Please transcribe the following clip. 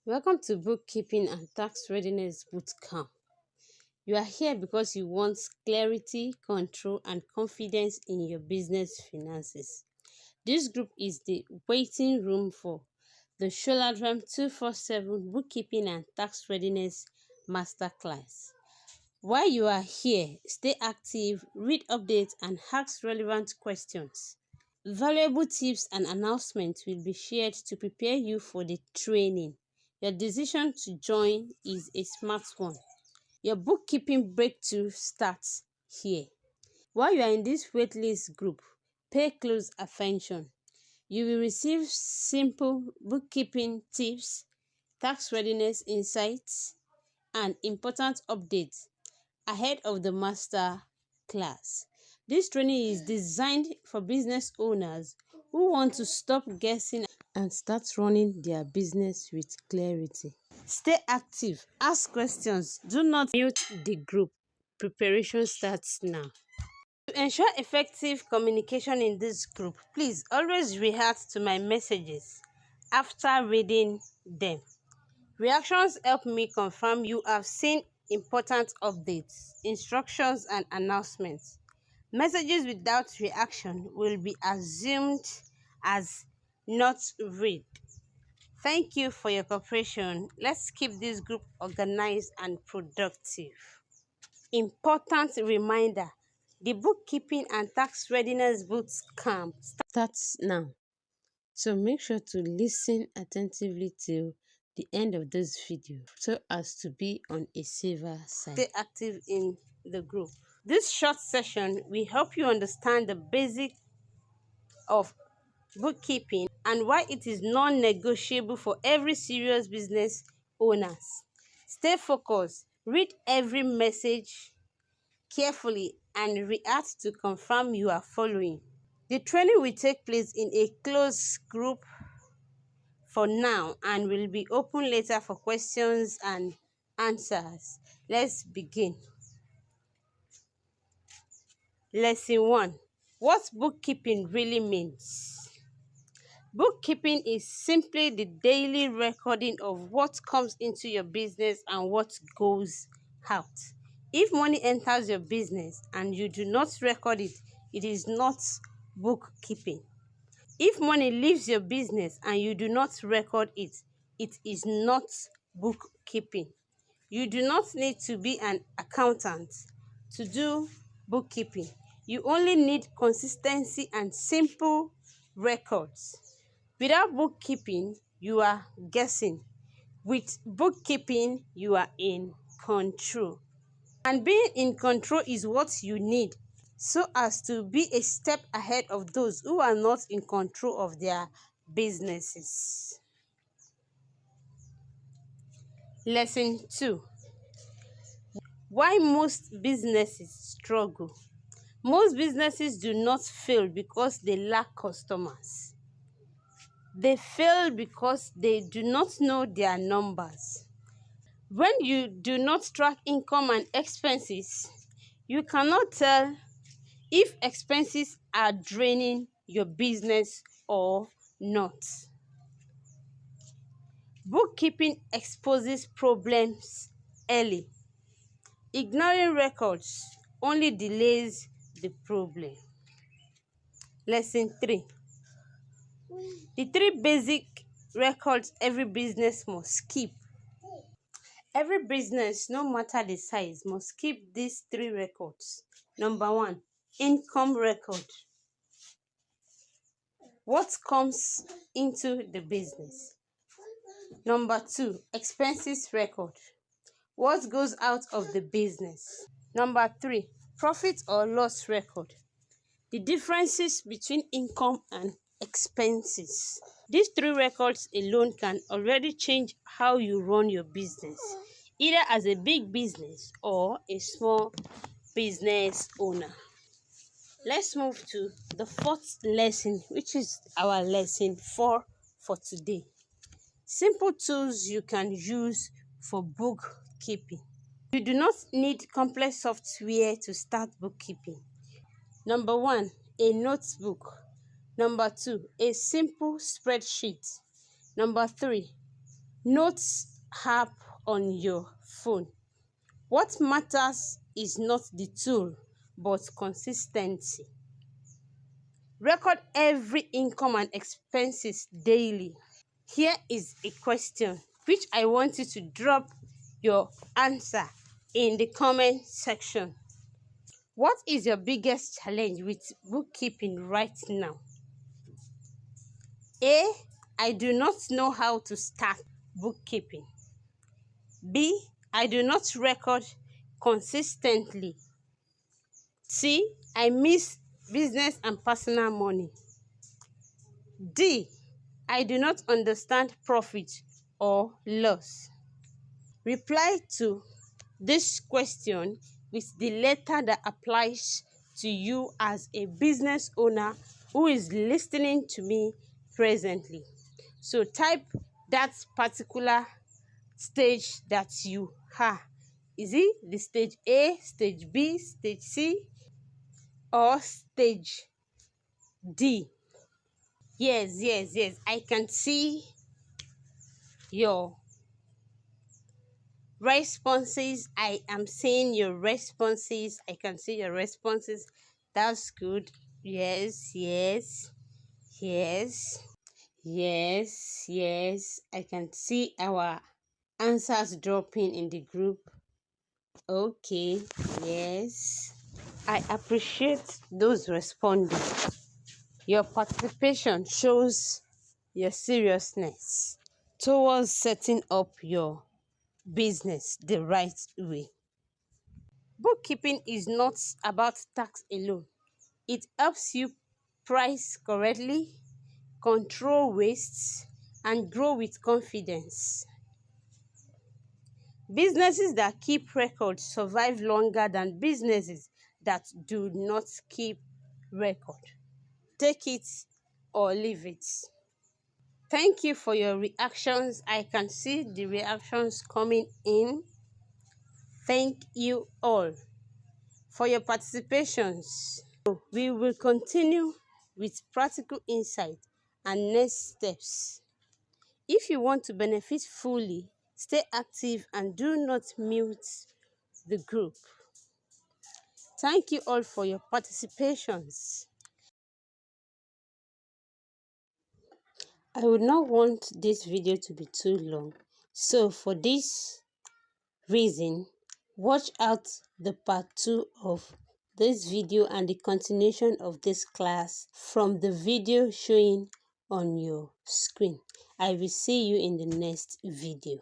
Welcome to Bookkeeping and Tax Readiness Bootcamp. You are here because you want clarity, control, and confidence in your business finances. This group is the waiting room for the Sholadram 247 Bookkeeping and Tax Readiness Masterclass. While you are here, stay active, read updates, and ask relevant questions. Valuable tips and announcements will be shared to prepare you for the training. Your decision to join is a smart one. Your bookkeeping breakthrough starts here. While you are in this waitlist group, pay close attention. You will receive simple bookkeeping tips, tax readiness insights, and important updates ahead of the master class. This training is designed for business owners who want to stop guessing and start running their business with clarity. Stay active, ask questions, do not mute the group. Preparation starts now. To ensure effective communication in this group, please always react to my messages after reading them. Reactions help me confirm you have seen important updates, instructions, and announcements. Messages without reaction will be assumed as not read. Thank you for your cooperation. Let's keep this group organized and productive. Important reminder: the Bookkeeping and Tax Readiness Bootcamp starts now. So make sure to listen attentively till the end of this video so as to be on a safer side. Stay active in the group. This short session will help you understand the basic of bookkeeping and why it is non-negotiable for every serious business owners. Stay focused, read every message carefully, and react to confirm you are following. The training will take place in a closed group for now and will be open later for questions and answers. Let's begin. Lesson 1. What bookkeeping really means. Bookkeeping is simply the daily recording of what comes into your business and what goes out. If money enters your business and you do not record it, it is not bookkeeping. If money leaves your business and you do not record it, it is not bookkeeping. You do not need to be an accountant to do bookkeeping. You only need consistency and simple records. Without bookkeeping, you are guessing. With bookkeeping, you are in control. And being in control is what you need so as to be a step ahead of those who are not in control of their businesses. Lesson 2. Why most businesses struggle. Most businesses do not fail because they lack customers. They fail because they do not know their numbers. When you do not track income and expenses, you cannot tell if expenses are draining your business or not. Bookkeeping exposes problems early. Ignoring records only delays the problem. Lesson 3. The 3 basic records every business must keep. Every business, no matter the size, must keep these 3 records. Number 1, income record. What comes into the business. Number 2, expenses record. What goes out of the business. Number 3, profit or loss record. The differences between income and expenses. These 3 records alone can already change how you run your business, either as a big business or a small business owner. Let's move to the 4th lesson, which is our lesson 4 for today. Simple tools you can use for bookkeeping. You do not need complex software to start bookkeeping. Number 1, a notebook. Number 2, a simple spreadsheet. Number 3, Notes app on your phone. What matters is not the tool, but consistency. Record every income and expenses daily. Here is a question which I want you to drop your answer in the comment section. What is your biggest challenge with bookkeeping right now? A. I do not know how to start bookkeeping. B. I do not record consistently. C. I miss business and personal money. D. I do not understand profit or loss. Reply to this question with the letter that applies to you as a business owner who is listening to me presently. So type that particular stage that you are. Is it the stage A, stage B, stage C, or stage D? Yes. I can see your responses. I am seeing your responses. I can see your responses. That's good. Yes. I can see our answers dropping in the group. Okay. Yes. I appreciate those responding. Your participation shows your seriousness towards setting up your business the right way. Bookkeeping is not about tax alone. It helps you price correctly, control wastes, and grow with confidence. Businesses that keep records survive longer than businesses that do not keep record. Take it or leave it. Thank you for your reactions. I can see the reactions coming in. Thank you all for your participations. We will continue with practical insight and next steps. If you want to benefit fully, stay active and do not mute the group. Thank you all for your participations. I would not want this video to be too long, so for this reason, watch out the part 2 of this video and the continuation of this class from the video showing on your screen. I will see you in the next video.